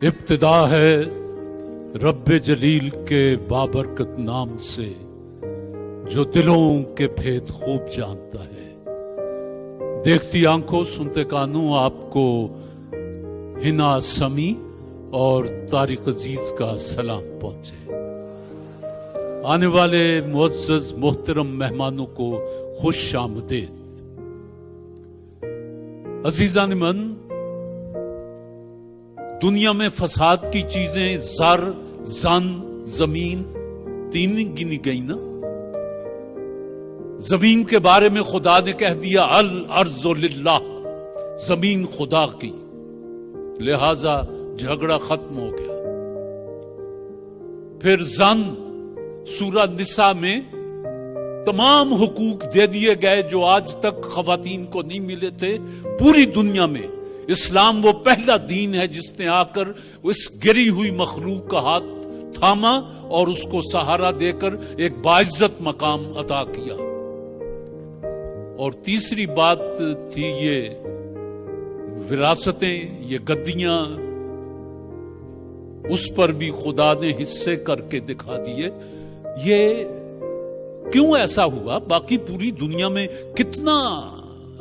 ابتدا ہے رب جلیل کے بابرکت نام سے جو دلوں کے بھید خوب جانتا ہے۔ دیکھتی آنکھوں سنتے کانوں آپ کو ہنا سمیع اور طارق عزیز کا سلام پہنچے۔ آنے والے معزز محترم مہمانوں کو خوش آمدید۔ عزیزان من، دنیا میں فساد کی چیزیں زر، زن، زمین تین گنی گئی نا۔ زمین کے بارے میں خدا نے کہہ دیا الارض للہ، زمین خدا کی، لہذا جھگڑا ختم ہو گیا۔ پھر زن، سورہ نساء میں تمام حقوق دے دیے گئے جو آج تک خواتین کو نہیں ملے تھے۔ پوری دنیا میں اسلام وہ پہلا دین ہے جس نے آ کر اس گری ہوئی مخلوق کا ہاتھ تھاما اور اس کو سہارا دے کر ایک باعزت مقام عطا کیا۔ اور تیسری بات تھی یہ وراثتیں، یہ گدیاں، اس پر بھی خدا نے حصے کر کے دکھا دیے۔ یہ کیوں ایسا ہوا؟ باقی پوری دنیا میں کتنا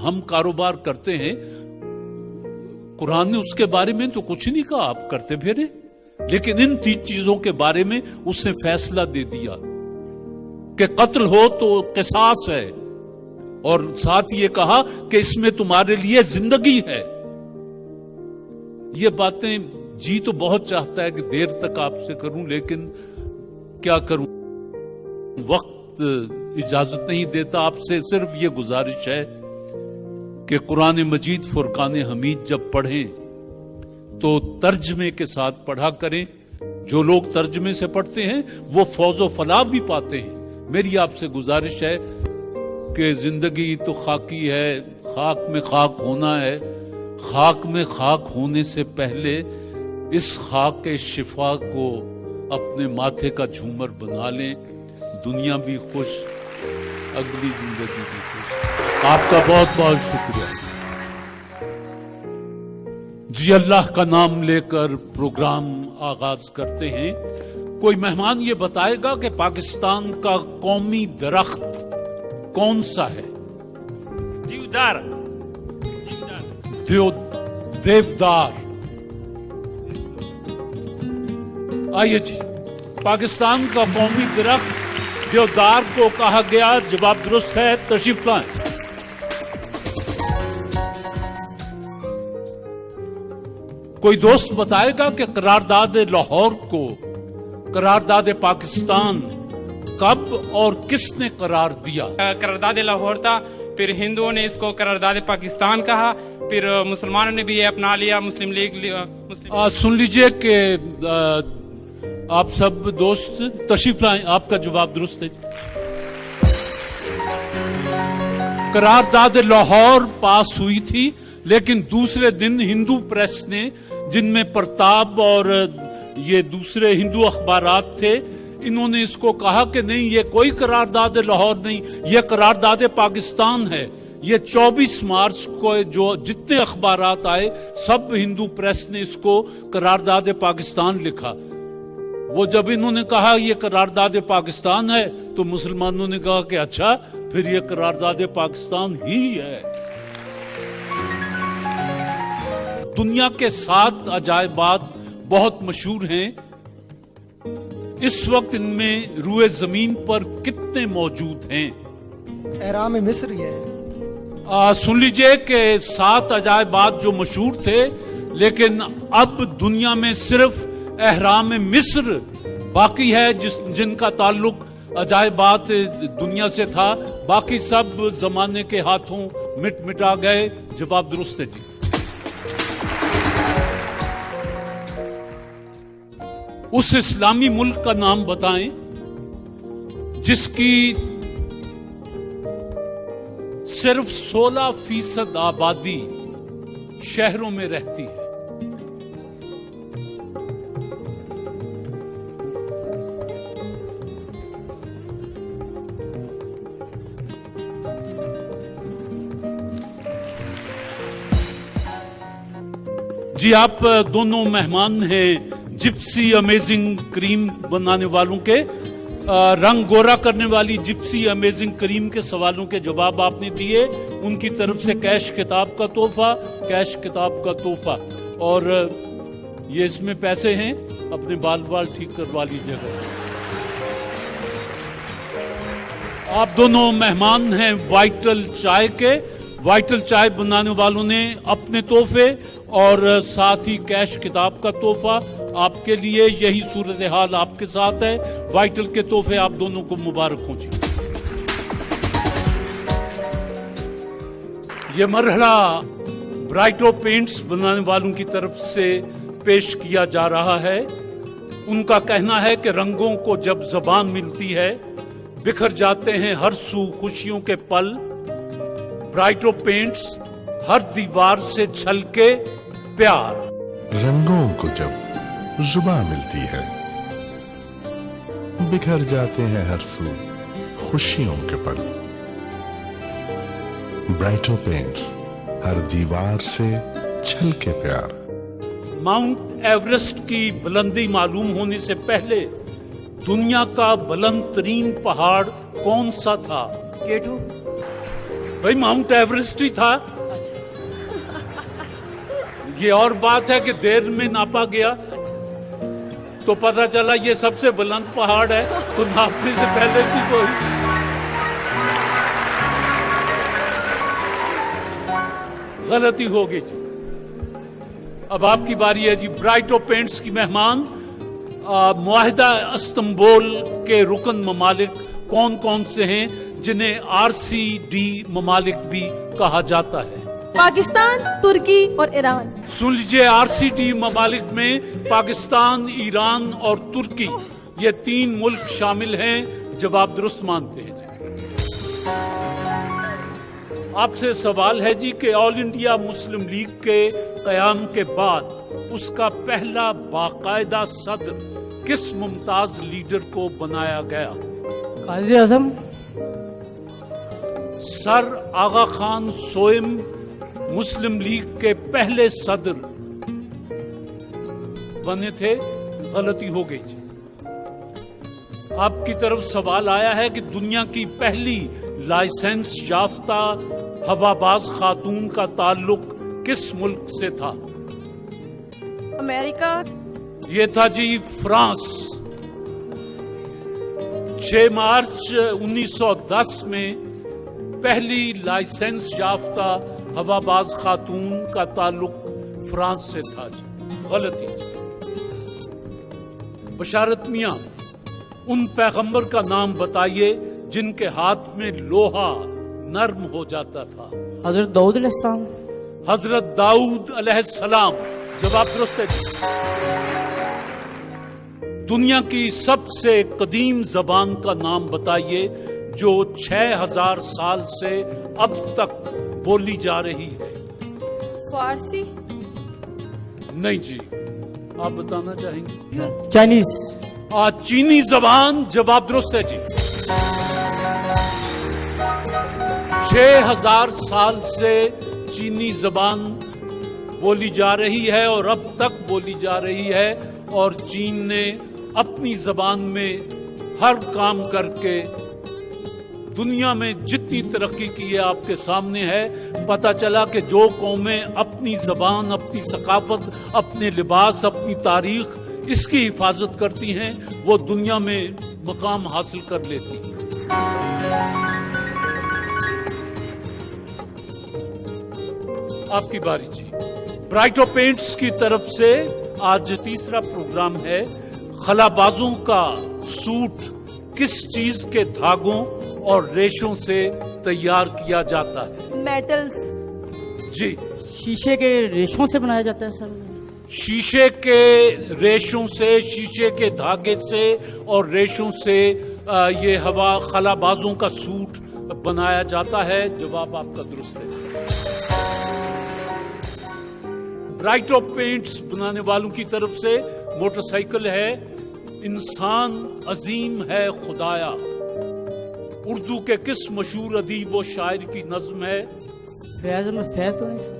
ہم کاروبار کرتے ہیں، قرآن نے اس کے بارے میں تو کچھ نہیں کہا، آپ کرتے پھرے، لیکن ان تین چیزوں کے بارے میں اس نے فیصلہ دے دیا کہ قتل ہو تو قصاص ہے، اور ساتھ یہ کہا کہ اس میں تمہارے لیے زندگی ہے۔ یہ باتیں جی تو بہت چاہتا ہے کہ دیر تک آپ سے کروں، لیکن کیا کروں، وقت اجازت نہیں دیتا۔ آپ سے صرف یہ گزارش ہے کہ قرآن مجید فرقان حمید جب پڑھیں تو ترجمے کے ساتھ پڑھا کریں۔ جو لوگ ترجمے سے پڑھتے ہیں وہ فوز و فلاح بھی پاتے ہیں۔ میری آپ سے گزارش ہے کہ زندگی تو خاکی ہے، خاک میں خاک ہونا ہے۔ خاک میں خاک ہونے سے پہلے اس خاک کے شفا کو اپنے ماتھے کا جھومر بنا لیں، دنیا بھی خوش، اگلی زندگی بھی خوش۔ آپ کا بہت بہت شکریہ جی۔ اللہ کا نام لے کر پروگرام آغاز کرتے ہیں۔ کوئی مہمان یہ بتائے گا کہ پاکستان کا قومی درخت کون سا ہے؟ دیودار۔ دیودار۔ آئیے جی، پاکستان کا قومی درخت دیودار کو کہا گیا۔ جواب درست ہے، تشریف لائیں۔ کوئی دوست بتائے گا کہ قرارداد لاہور کو قرارداد پاکستان کب اور کس نے قرار دیا؟ قرارداد لاہور تھا، پھر ہندوؤں نے اس کو قرارداد پاکستان کہا، پھر مسلمانوں نے بھی یہ اپنا لیا، مسلم لیگ۔ سن لیجئے کہ آپ سب دوست تشریف لائیں، آپ کا جواب درست ہے۔ قرارداد لاہور پاس ہوئی تھی، لیکن دوسرے دن ہندو پریس نے، جن میں پرتاب اور یہ دوسرے ہندو اخبارات تھے، انہوں نے اس کو کہا کہ نہیں، یہ کوئی قرارداد لاہور نہیں، یہ قرارداد پاکستان ہے۔ یہ 24 مارچ کو جو جتنے اخبارات آئے سب ہندو پریس نے اس کو قرارداد پاکستان لکھا۔ وہ جب انہوں نے کہا یہ قرارداد پاکستان ہے تو مسلمانوں نے کہا کہ اچھا، پھر یہ قرارداد پاکستان ہی ہے۔ دنیا کے 7 عجائبات بہت مشہور ہیں۔ اس وقت ان میں روئے زمین پر کتنے موجود ہیں؟ احرام مصر یہ ہے۔ سن لیجئے کہ 7 عجائبات جو مشہور تھے، لیکن اب دنیا میں صرف احرام مصر باقی ہے جن کا تعلق عجائبات دنیا سے تھا۔ باقی سب زمانے کے ہاتھوں مٹ مٹا گئے۔ جواب درست ہے جی۔ اس اسلامی ملک کا نام بتائیں جس کی صرف 16% آبادی شہروں میں رہتی ہے۔ جی آپ دونوں مہمان ہیں جپسی امیزنگ کریم بنانے والوں کے. رنگ گورا کرنے والی جپسی امیزنگ کریم کے سوالوں کے جواب آپ نے دیے. ان کی طرف سے کیش کتاب کا تحفہ اور یہ اس میں پیسے ہیں. اپنے بال ٹھیک کروا لیجیے گا. آپ دونوں مہمان ہیں وائٹل چائے کے. وائٹل چائے بنانے والوں نے اپنے تحفے اور ساتھ ہی کیش کتاب کا تحفہ آپ کے لیے. یہی صورتحال آپ کے ساتھ ہے. وائٹل کے تحفے آپ دونوں کو مبارک ہوں. جی یہ مرحلہ برائٹو پینٹس بنانے والوں کی طرف سے پیش کیا جا رہا ہے. ان کا کہنا ہے کہ رنگوں کو جب زبان ملتی ہے بکھر جاتے ہیں ہر سو خوشیوں کے پل. برائٹو پینٹس ہر دیوار سے چھلکے پیار. رنگوں کو جب زبان ملتی ہے بکھر جاتے ہیں ہر سو خوشیوں کے پل. برائٹو پینٹس ہر دیوار سے چھلکے پیار. ماؤنٹ ایورسٹ کی بلندی معلوم ہونے سے پہلے دنیا کا بلند ترین پہاڑ کون سا تھا؟ K2. بھائی ماؤنٹ ایورسٹ ہی تھا. یہ اور بات ہے کہ دیر میں ناپا گیا تو پتا چلا یہ سب سے بلند پہاڑ ہے تو ناپنے سے پہلے بھی کوئی غلطی ہوگی. جی اب آپ کی باری ہے. جی برائٹو پینٹس کی مہمان معاہدہ استنبول کے رکن ممالک کون کون سے ہیں جنہیں RCD ممالک بھی کہا جاتا ہے؟ پاکستان، ترکی اور ایران. سن لیجئے RCD ممالک میں پاکستان، ایران اور ترکی یہ 3 ملک شامل ہیں. جواب درست مانتے ہیں. آپ سے سوال ہے جی کہ آل انڈیا مسلم لیگ کے قیام کے بعد اس کا پہلا باقاعدہ صدر کس ممتاز لیڈر کو بنایا گیا؟ قائد اعظم. سر آغا خان سوئم مسلم لیگ کے پہلے صدر بنے تھے. غلطی ہو گئی. جی آپ کی طرف سوال آیا ہے کہ دنیا کی پہلی لائسنس یافتہ ہواباز خاتون کا تعلق کس ملک سے تھا؟ امریکہ. یہ تھا جی فرانس. 6 مارچ 1910 میں پہلی لائسنس یافتہ ہواباز خاتون کا تعلق فرانس سے تھا. جی غلطی. بشارت میاں ان پیغمبر کا نام بتائیے جن کے ہاتھ میں لوہا نرم ہو جاتا تھا. حضرت داؤد علیہ السلام. حضرت داؤد علیہ السلام. جواب درست ہے. دنیا کی سب سے قدیم زبان کا نام بتائیے جو 6000 سال سے اب تک بولی جا رہی ہے. فارسی. نہیں جی آپ بتانا چاہیں گے؟ چائنیز. چینی زبان. جواب درست ہے. جی 6000 سال سے چینی زبان بولی جا رہی ہے اور اب تک بولی جا رہی ہے. اور چین نے اپنی زبان میں ہر کام کر کے دنیا میں جتنی ترقی کی ہے آپ کے سامنے ہے. پتہ چلا کہ جو قومیں اپنی زبان، اپنی ثقافت، اپنے لباس، اپنی تاریخ اس کی حفاظت کرتی ہیں وہ دنیا میں مقام حاصل کر لیتی ہیں. آپ کی باری. جی برائٹو پینٹس کی طرف سے آج تیسرا پروگرام ہے. خلابازوں کا سوٹ کس چیز کے دھاگوں اور ریشوں سے تیار کیا جاتا ہے؟ میٹلز. جی شیشے کے ریشوں سے بنایا جاتا ہے. سر شیشے کے ریشوں سے، شیشے کے دھاگے سے اور ریشوں سے یہ خلابازوں کا سوٹ بنایا جاتا ہے. جواب آپ کا درست ہے. برائٹو پینٹس بنانے والوں کی طرف سے موٹر سائیکل ہے. انسان عظیم ہے خدایا اردو کے کس مشہور ادیب و شاعر کی نظم ہے؟ فیض میں فیض تو نہیں.